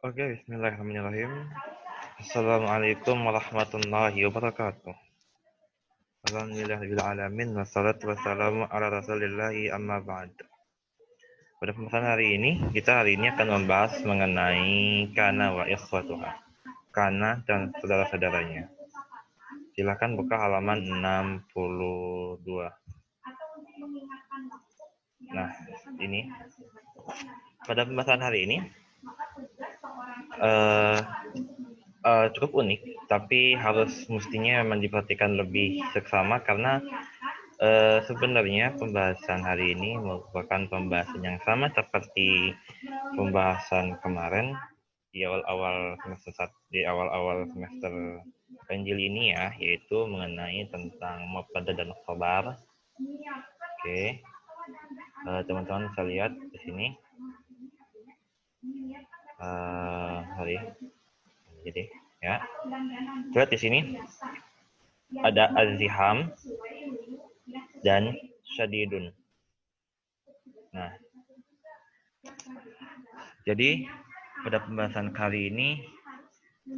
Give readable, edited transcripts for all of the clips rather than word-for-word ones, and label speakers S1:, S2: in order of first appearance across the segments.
S1: Oke, bismillahirrahmanirrahim. Assalamualaikum warahmatullahi wabarakatuh. Alhamdulillahirrahmanirrahim. Wassalatu wassalamu ala rasulillahi amma ba'd. Pada pembahasan hari ini akan membahas mengenai kana wa ikhwatuha. Kana dan saudara-saudaranya. Silakan buka halaman 62. Nah, ini pada pembahasan hari ini cukup unik, tapi mestinya memang diperhatikan lebih seksama karena sebenarnya pembahasan hari ini merupakan pembahasan yang sama seperti pembahasan kemarin di awal-awal semester Ganjil ini ya, yaitu mengenai tentang mubtada dan khabar. Oke, teman-teman bisa lihat di sini. Jadi ya, lihat di sini ada azham dan syadidun. Nah, jadi pada pembahasan kali ini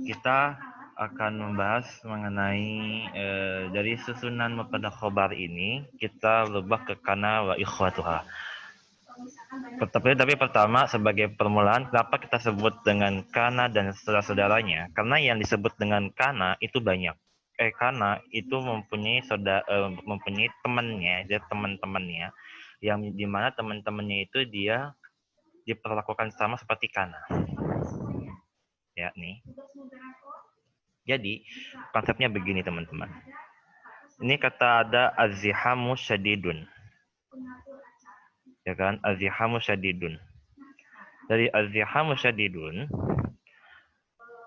S1: kita akan membahas mengenai dari susunan mubtada khobar ini kita lebah ke kana wa ikhwatuha. Tapi pertama sebagai permulaan kenapa kita sebut dengan kana dan saudara-saudaranya? Karena yang disebut dengan kana itu banyak. Kana itu mempunyai mempunyai temannya, dia teman-temannya yang dimana teman-temannya itu dia diperlakukan sama seperti kana. Ya, nih. Jadi, konsepnya begini teman-teman. Ini kata ada azzihamu syadidun. Ya kan? Azzihamu syadidun. Dari azzihamu syadidun,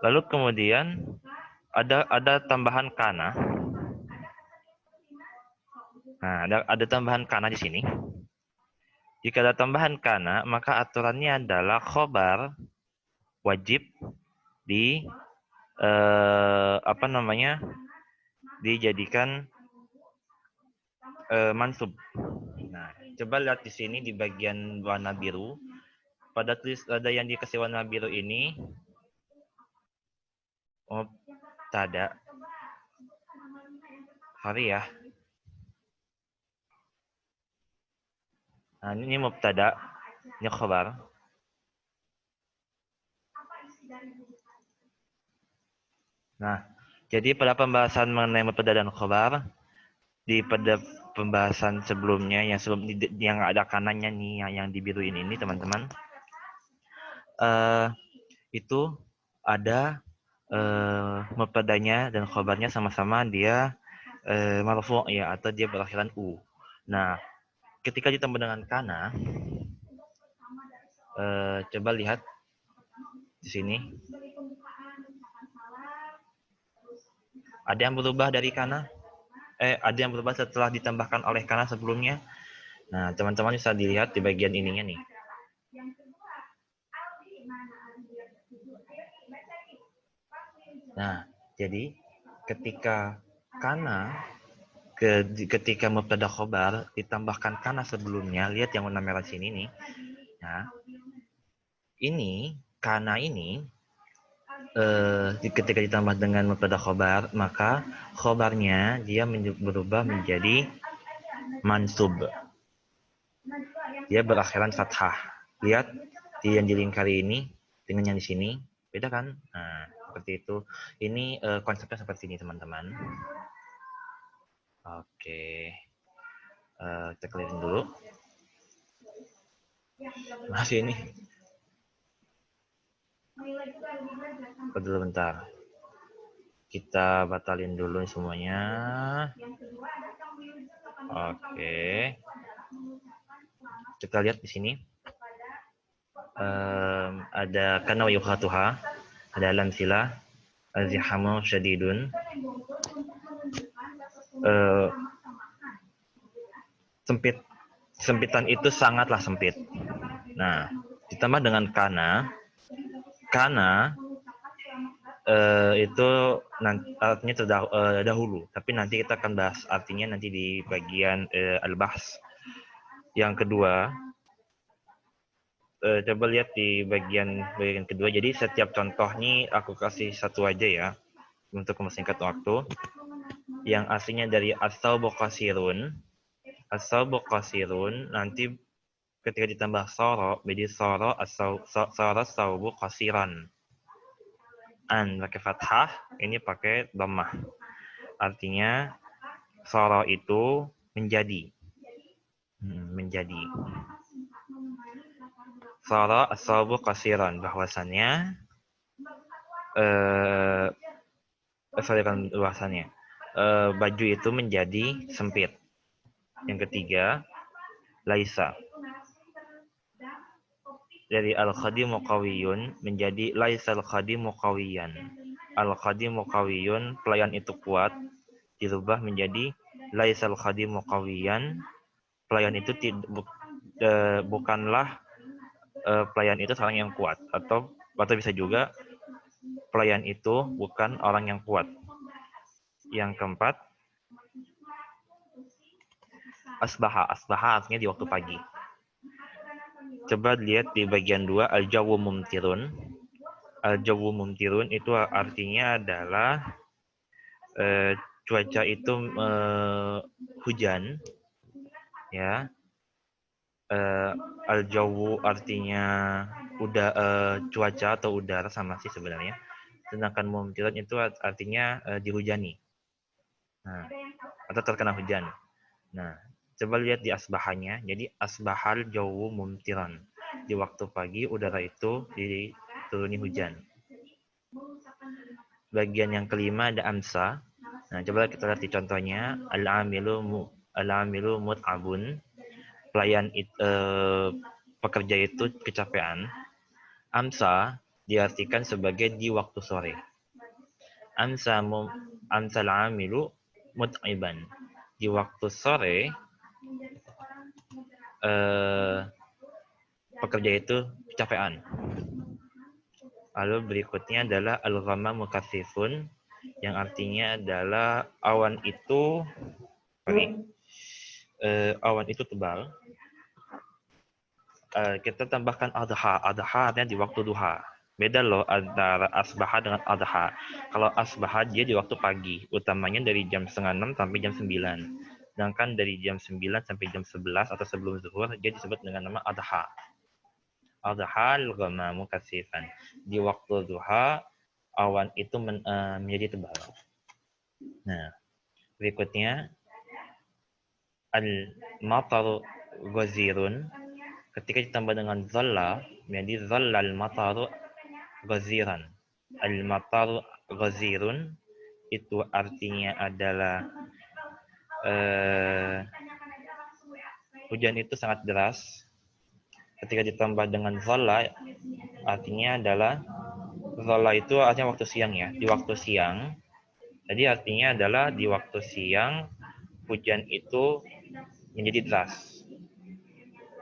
S1: lalu kemudian ada tambahan kana. Nah, ada tambahan kana di sini. Jika ada tambahan kana, maka aturannya adalah khobar wajib di dijadikan mansub. Nah, coba lihat di sini di bagian warna biru. Ada yang dikasih warna biru ini mubtada. Hari ya. Nah, ini mubtada, ini khabar. Nah, jadi pada pembahasan mengenai mubtada dan khabar pada pembahasan sebelumnya yang ada kanannya nih yang di biru ini teman-teman. Itu ada mubtadanya dan khabarnya sama-sama dia marfu' ya, atau dia berakhiran u. Nah, ketika ditambah dengan kana, coba lihat di sini. Ada yang berubah dari kana? Ada yang berubah setelah ditambahkan oleh kana sebelumnya? Nah, teman-teman bisa dilihat di bagian ininya nih. Nah, jadi ketika ketika mubtada khobar ditambahkan kana sebelumnya, lihat yang warna merah sini nih. Nah, ini kana ini ketika ditambah dengan mubtada khobar, maka khobarnya dia berubah menjadi mansub. Dia berakhiran fathah. Lihat yang dilingkari ini dengan yang di sini, beda kan? Nah, seperti itu. Ini konsepnya seperti ini teman-teman. Oke, kita clearin dulu. Masih ini. Dulu bentar. Kita batalin dulu semuanya. Oke. Kita lihat di sini. Ada kana wa yukhatuha, ada lam silah, azzihamu syadidun. Sempitan itu sangatlah sempit. Nah, ditambah dengan kana itu artinya terdahulu, tapi nanti kita akan bahas artinya nanti di bagian al-bahs. Yang kedua, coba lihat di bagian kedua. Jadi setiap contoh nih aku kasih satu aja ya untuk mempersingkat waktu. Yang aslinya dari as-sawbu qasirun. As-sawbu qasirun nanti ketika ditambah soro, jadi soro soro sawbu qasiran. An pakai fathah, ini pakai dhammah. Artinya soro itu menjadi. Menjadi. Soro as-sawbu qasiran, bahwasannya baju itu menjadi sempit. Yang ketiga, laisa. Dari al-khadimu qawiyun menjadi laisal khadimu qawiyan. Al-khadimu qawiyun, pelayan itu kuat, dirubah menjadi laisal khadimu qawiyan, pelayan itu bukanlah pelayan itu seorang yang kuat, atau bisa juga pelayan itu bukan orang yang kuat. Yang keempat, asbaha. Asbaha artinya di waktu pagi. Coba lihat di bagian 2, al-jawu mumtirun. Al-jawu mumtirun itu artinya adalah cuaca itu hujan, ya. Al-jawu artinya cuaca atau udara, sama sih sebenarnya. Sedangkan mumtirun itu artinya dihujani. Nah, atau terkena hujan. Nah, coba lihat di asbahanya. Jadi asbahal jawu mumtiran. Di waktu pagi udara itu dituruni hujan. Bagian yang kelima ada amsa. Nah, coba kita lihat di contohnya. Al-amilu mut'abun. Pelayan pekerja itu kecapean. Amsa diartikan sebagai di waktu sore. Amsa al-amilu mut'iban. Di waktu sore pekerja itu kecapean. Lalu berikutnya adalah al-ghamamu katsifun, yang artinya adalah awan itu tebal. Kita tambahkan adha. Adha artinya di waktu duha. Beda loh antara asbaha dengan adha. Kalau asbaha dia di waktu pagi, utamanya dari jam 5:30 sampai jam 9. Sedangkan dari jam 9 sampai jam 11 atau sebelum zuhur dia disebut dengan nama adha. Adhal ghamamu katsifan. Di waktu duha awan itu menjadi tebal. Nah, berikutnya al-mataru ghazirun. Ketika ditambah dengan dhalla menjadi dhallal mataru ghaziran. Al-mataru ghazirun itu artinya adalah hujan itu sangat deras. Ketika ditambah dengan dhalla artinya adalah dhalla itu artinya waktu siang ya. Di waktu siang. Jadi artinya adalah di waktu siang hujan itu menjadi deras.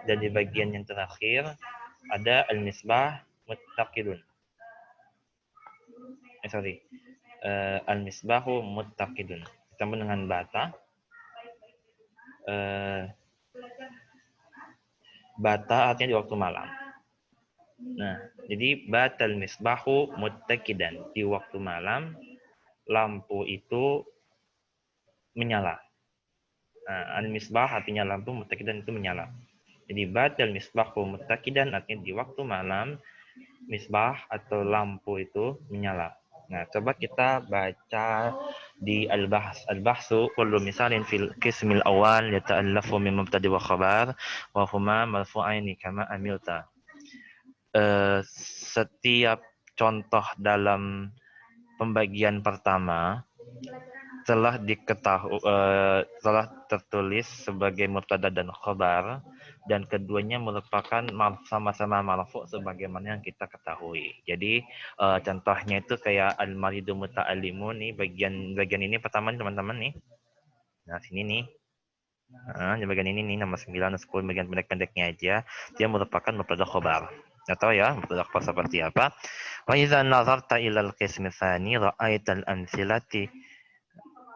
S1: Dan di bagian yang terakhir ada al-misbah muttaqidun. Al-misbahu muttaqidun. Ditambah dengan bata. Bata artinya di waktu malam. Nah, jadi batal misbahu muttaqidan. Di waktu malam lampu itu menyala. Nah, al-misbah artinya lampu, muttaqidan itu menyala. Jadi batal misbahu muttaqidan artinya di waktu malam misbah atau lampu itu menyala. Nah, coba kita baca di al-bahs. Al-bahsu kullu misalin fil qismil awal yata'allafu min mubtada wa khabar wa huma marfu'aini kama amilta. Setiap contoh dalam pembagian pertama telah tertulis sebagai mubtada dan khabar, dan keduanya merupakan sama-sama marfu sebagaimana yang kita ketahui. Jadi contohnya itu kayak al-maridu muta'allimu nih, bagian ini pertama nih teman-teman nih. Nah, sini nih. Di bagian ini nih nomor 9 dan 10 bagian pendek-pendeknya aja, dia merupakan mubtada khabar. Atau ya, mubtada khabar seperti apa? Wa idza nazarta ila al-qismi tsani ra'aita al-amthilati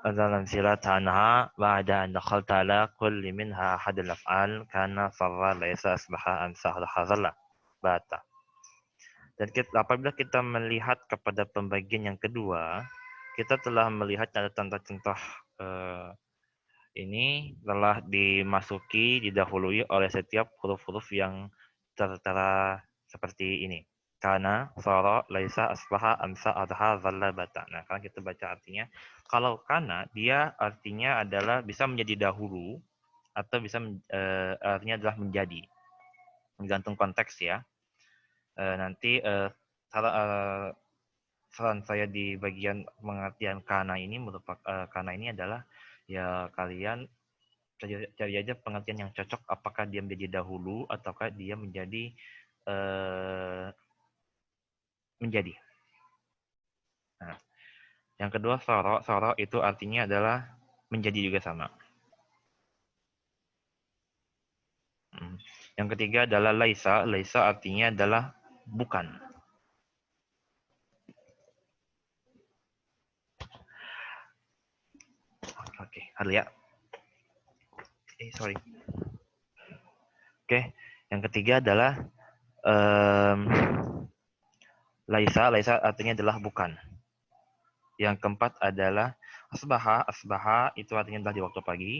S1: الأمثلة عنها بعد أن دخلت على كل منها أحد الأفعال كان صر ليس أصبح أمسى ظل. bata. Dan apabila kita melihat kepada pembagian yang kedua, kita telah melihat tanda-tanda contoh ini telah dimasuki, didahului oleh setiap huruf-huruf yang tertera seperti ini. Kana, sara, laisa, asbaha, amsa, adha, zalla, bata. Nah, kalau kita baca artinya, kalau kana, dia artinya adalah bisa menjadi dahulu, atau bisa artinya adalah menjadi. Tergantung konteks ya. Nanti saran saya di bagian pengertian kana ini merupakan kana ini adalah ya kalian cari aja pengertian yang cocok, apakah dia menjadi dahulu ataukah dia menjadi menjadi. Nah, yang kedua soro, soro itu artinya adalah menjadi juga sama. Yang ketiga adalah laisa, laisa artinya adalah bukan. Oke, halo ya. Sorry. Oke, yang ketiga adalah laisa, laisa artinya adalah bukan. Yang keempat adalah asbaha, asbaha itu artinya adalah di waktu pagi.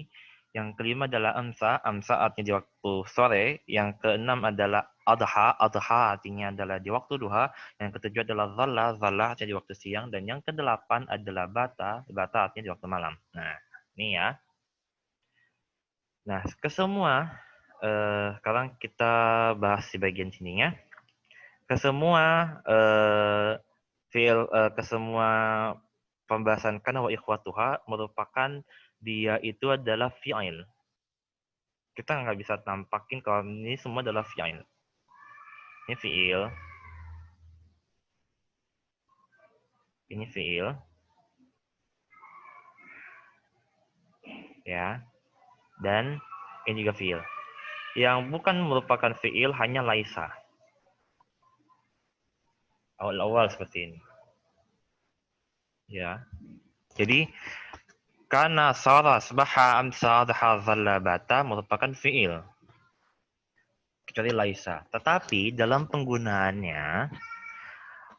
S1: Yang kelima adalah amsa, amsa artinya di waktu sore. Yang keenam adalah adha, adha artinya adalah di waktu duha. Yang ketujuh adalah zalla, zalla artinya di waktu siang. Dan yang kedelapan adalah bata, bata artinya di waktu malam. Nah, ini ya. Nah, kesemua sekarang kita bahas di bagian sininya. Kesemua kesemua pembahasan kana wa ikhwatuha merupakan dia itu adalah fi'il. Kita nggak bisa tampakin kalau ini semua adalah fi'il. Ini fi'il. Ini fi'il. Ya. Dan ini juga fi'il. Yang bukan merupakan fi'il hanya laisa. Awal-awal seperti ini. Ya. Jadi kana, sara, asbaha, amsa, adha, dhalla, bata merupakan fi'il. Kecuali laisa. Tetapi dalam penggunaannya,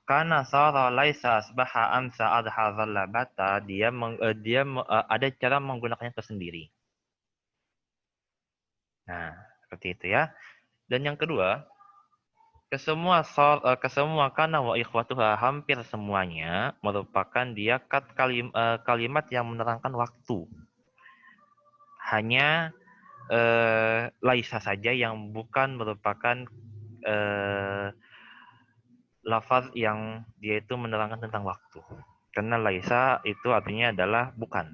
S1: kana, sara, laisa, asbaha, amsa, adha, dhalla, bata, dia ada cara menggunakannya tersendiri. Nah, seperti itu ya. Dan yang kedua, kesemua kana wa ikhwatuha hampir semuanya merupakan dia kalimat yang menerangkan waktu. Hanya laisa saja yang bukan merupakan lafaz yang dia itu menerangkan tentang waktu. Karena laisa itu artinya adalah bukan.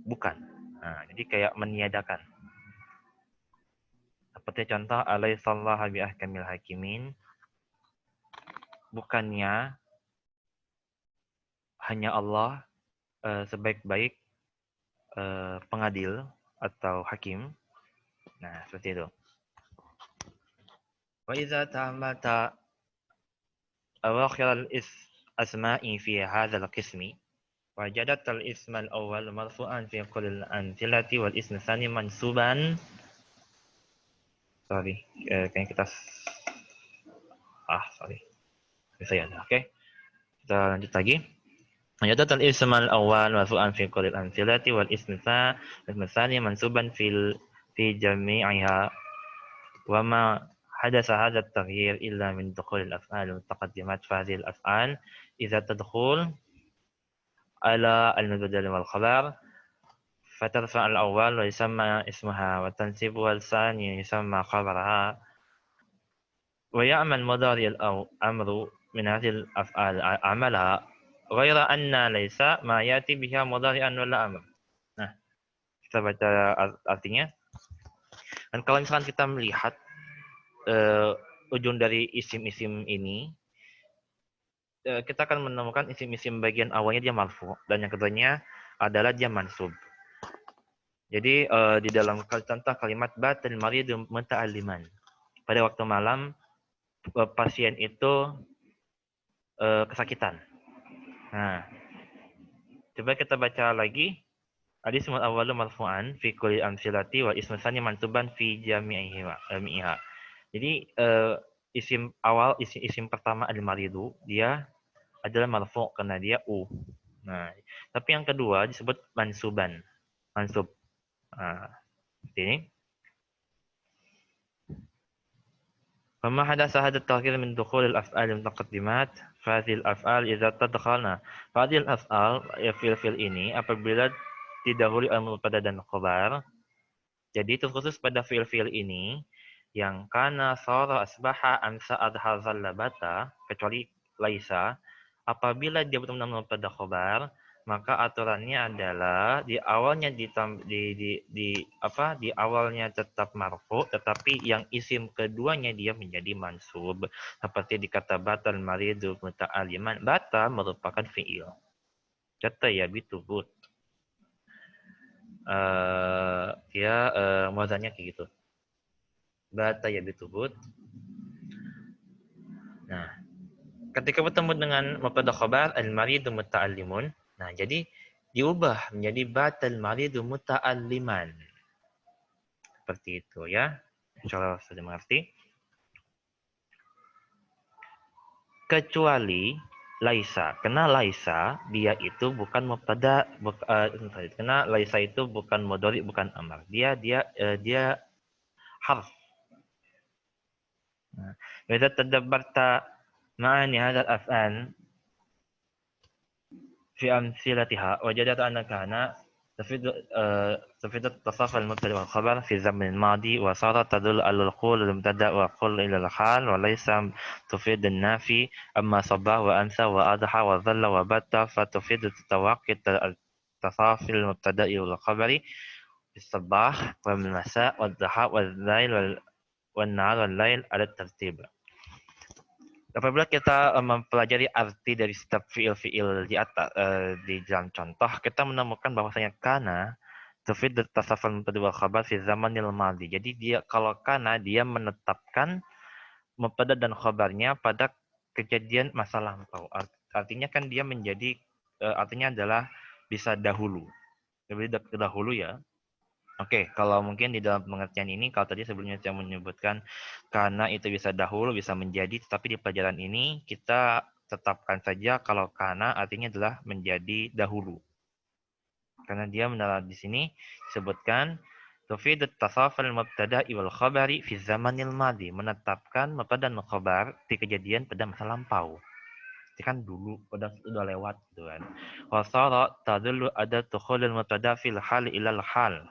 S1: Bukan. Nah, jadi kayak meniadakan. Seperti contoh alaihissallaha biahkamil hakimin. Bukannya hanya Allah sebaik-baik pengadil atau hakim. Nah, seperti itu. Wa idza ta'ammata awakhir al-asma'i fi hadzal qismi wajadat al-ism al-awwal marfu'an fi kulli al-amthilati wal ism tsani mansuban. Sorry, kayaknya kita sorry. Bisa ya. Oke. Kita lanjut lagi. Wajadat al-ism al-awwal marfu'an fi kulli al-amthilati wal ism tsani mansuban fi jami'iha wa ma حدث هذا التغيير إلا من دخول الأفعال المتقدمات فهذه الأفعال إذا تدخل على المبتدأ والخبر فترفع الأول ويسمى اسمها وتنصبها الثاني يسمى خبرها ويعمل مضارع الأمر من هذه الأفعال عملها غير أن ليس ما يأتي بها مضارعا ولا أمر. Nah, kita baca artinya. Dan kalau misalkan kita melihat ujung dari isim-isim ini, kita akan menemukan isim-isim bagian awalnya dia marfu dan yang keduanya adalah dia mansub. Jadi di dalam contoh kalimat batal maridun muta'alliman. Pada waktu malam pasien itu kesakitan. Nah, coba kita baca lagi. Al-ismul awwalu marfu'an fi kulli amsilati wal ismu tsani mansuban fi jami'iha. Jadi isim pertama al-maridu dia adalah marfu karena dia Nah, tapi yang kedua disebut mansuban. Mansub. Nah, ini. فما حدث هذا التغيير من دخول الأفعال المتقدمات فهذه الأفعال إذا تدخلنا فهذه الأفعال fil ini apabila didahului oleh mubtada dan khabar. Jadi terkhusus pada fil ini yang kana sara asbaha amsa adha zalla bata kecuali laisa apabila dia benar-benar mubtada khabar maka aturannya adalah di awalnya di awalnya tetap marfu tetapi yang isim keduanya dia menjadi mansub seperti di kata batal maridu muta'aliman bata merupakan fiil kata ya bitubut dia muazannya kayak gitu bata ya bitubut. Nah, ketika bertemu dengan mubtada khabar al-maridu muta'allimun, nah jadi diubah menjadi batal maridu muta'alliman. Seperti itu ya. Insyaallah sudah mengerti. Kecuali laisa. Karena laisa dia itu bukan mubtada karena laisa itu bukan mudhari bukan amar. Dia harf. Nah, idza tadabbarta ma'ani hadzal af'al في أمثلتها وجدت أن كان تفيد التصرف المبتدأ والخبر في الزمن الماضي وصارت تدل على القول المبتدأ وقل إلى الحال وليس تفيد النافي أما صباح وأمسى وأضحى وظل وبت فتفيد التوقي التصرف المبتدأ والخبر في الصباح والمساء والضحى والليل والنهار والليل على الترتيب. Apabila kita mempelajari arti dari setiap fiil-fiil di atas di dalam contoh, kita menemukan bahwasanya kana tufid tasawwur mubtada wal khabar fi zamanil madhi. Jadi kalau kana dia menetapkan mubtada dan khabarnya pada kejadian masa lampau. Artinya kan dia menjadi artinya adalah bisa dahulu. Lebih dahulu ya. Oke, kalau mungkin di dalam pengertian ini, kalau tadi sebelumnya saya menyebutkan karena itu bisa dahulu, bisa menjadi, tetapi di pelajaran ini kita tetapkan saja kalau karena artinya adalah menjadi dahulu. Karena dia di sini disebutkan tufid at-tasawuf al-mubtada'i wal khabari fi zamanil madi, menetapkan mubtada dan khabar di kejadian pada masa lampau. Itu kan dulu udah lewat gitu kan. Wa sara tadullu ada tukhulul mubtada fil hal ilal hal.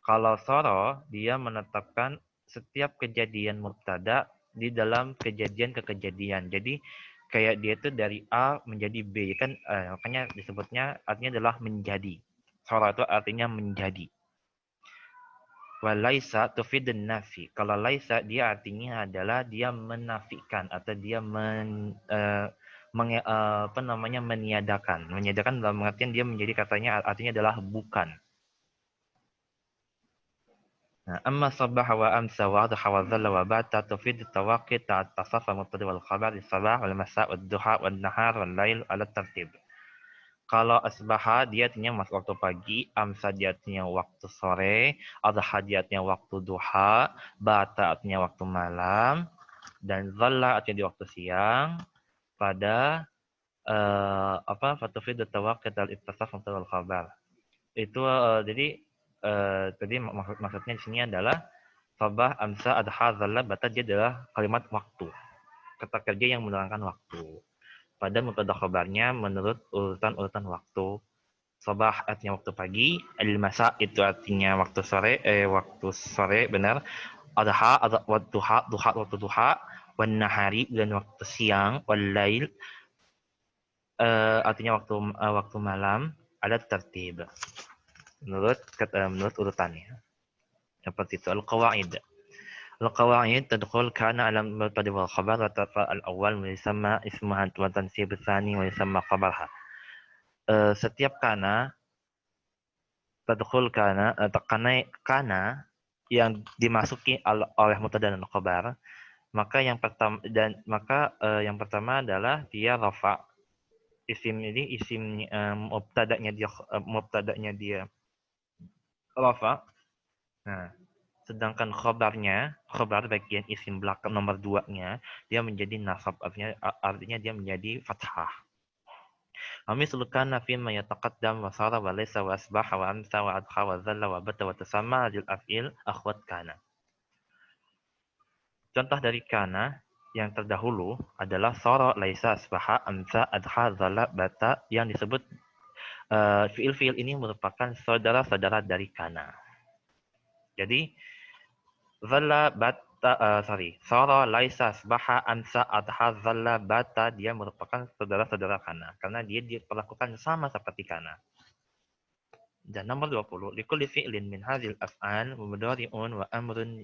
S1: Kalau soro, dia menetapkan setiap kejadian mubtada di dalam kejadian ke kejadian. Jadi kayak dia itu dari A menjadi B kan makanya disebutnya artinya adalah menjadi. Soro itu artinya menjadi. Walaisa tufidun nafi. Kalau laisa dia artinya adalah dia menafikan atau dia meniadakan. Meniadakan dalam pengertian dia menjadi katanya artinya adalah bukan. أما صبح وأمسى وأضحى وظل وبات تفيد التوقي التصرف المبتدأ والخبر الصباح والمساء والضحى والنهار والليل على الترتيب. Kalau asbaha dia artinya masuk waktu pagi, amsa dia artinya waktu sore, adha dia artinya waktu duha, bata artinya waktu malam, dan zalla artinya di waktu siang. Pada fatufid tawaqit al-ittasaf wal khabar. Itu jadi tadi maksudnya di sini adalah sabah, amsa, adha, zalla, bata dia adalah kalimat waktu. Kata kerja yang menerangkan waktu. Pada mubtada khabarnya menurut urutan-urutan waktu. Sabah artinya waktu pagi, al-masa itu artinya waktu sore benar. Adha waktu duha waktu duha, wan nahari dan waktu siang, wal lail artinya waktu malam, ada tertib. Menurut urutannya. Seperti itu al-qawaid. القواعد تدخل كان على المبتدأ والخبر وترفع الأول ويسمى اسمها وتنسيب الثاني ويسمى خبرها. Setiap kana tadkhul kana yang dimasuki oleh mubtada dan khabar maka yang pertama adalah dia rafa. Isim mubtadanya dia rafa. Nah, Sedangkan khobar bagian isim belakang nomor 2-nya, dia menjadi nasab, artinya dia menjadi fathah. ومثل كان فيما يتقدم وصار وليس وأصبح وأمسى وأضحى وظل وبت وتسمى هذه الأفعال أخوات كان. Contoh dari kana yang terdahulu adalah sara, laisa, asbaha, amsa, adha, zala, bata yang disebut fiil-fiil ini merupakan saudara-saudara dari kana. Jadi zalla, bata, sara, laisa, asbaha, amsa, adha, zalla, bata dia merupakan saudara-saudara kana karena dia diperlakukan sama seperti kana. Dan nomor 20, likulli fi'lin min hadhil af'al mudhari'un wa amrun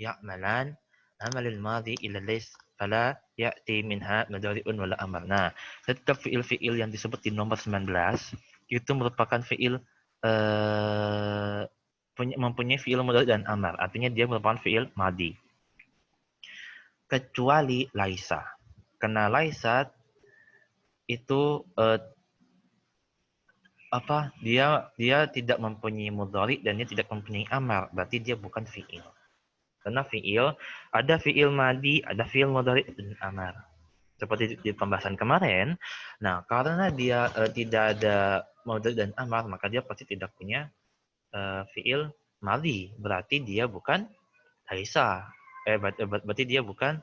S1: ya'malan amalil madhi ila lays fala ya'ti minha mudhari'un wala amr. Nah, setiap fi'il-fi'il yang disebut di nomor 19 itu merupakan fi'il mempunyai fi'il mudhari dan amar. Artinya dia merupakan fi'il madhi. Kecuali laisa. Karena laisa itu dia tidak mempunyai mudhari dan dia tidak mempunyai amar, berarti dia bukan fi'il. Karena fi'il ada fi'il madi, ada fi'il mudhari dan amar. Seperti di pembahasan kemarin. Nah, karena dia tidak ada mudhari dan amar, maka dia pasti tidak punya fi'il madi. Berarti dia bukan laisa. Berarti dia bukan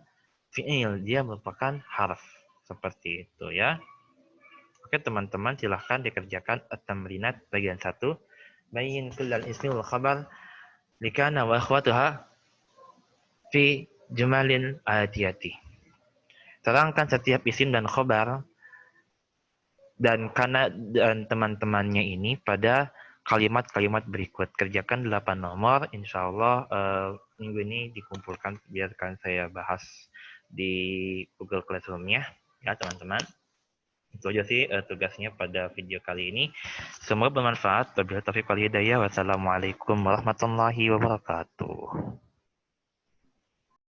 S1: fi'il, dia merupakan harf. Seperti itu ya. Oke teman-teman, silahkan dikerjakan at-tamrinat bagian 1. Bayyin kullal ismi wal khabar likana wa akhwatuha fi jumalin atiyati. Terangkan setiap isim dan khabar dan kana dan teman-temannya ini pada kalimat-kalimat berikut. Kerjakan 8 nomor, insyaallah minggu ini dikumpulkan, biarkan saya bahas di Google Classroom-nya ya teman-teman. Itu aja sih tugasnya pada video kali ini. Semoga bermanfaat. Wabillahi taufiq wal hidayah. Wassalamualaikum warahmatullahi wabarakatuh.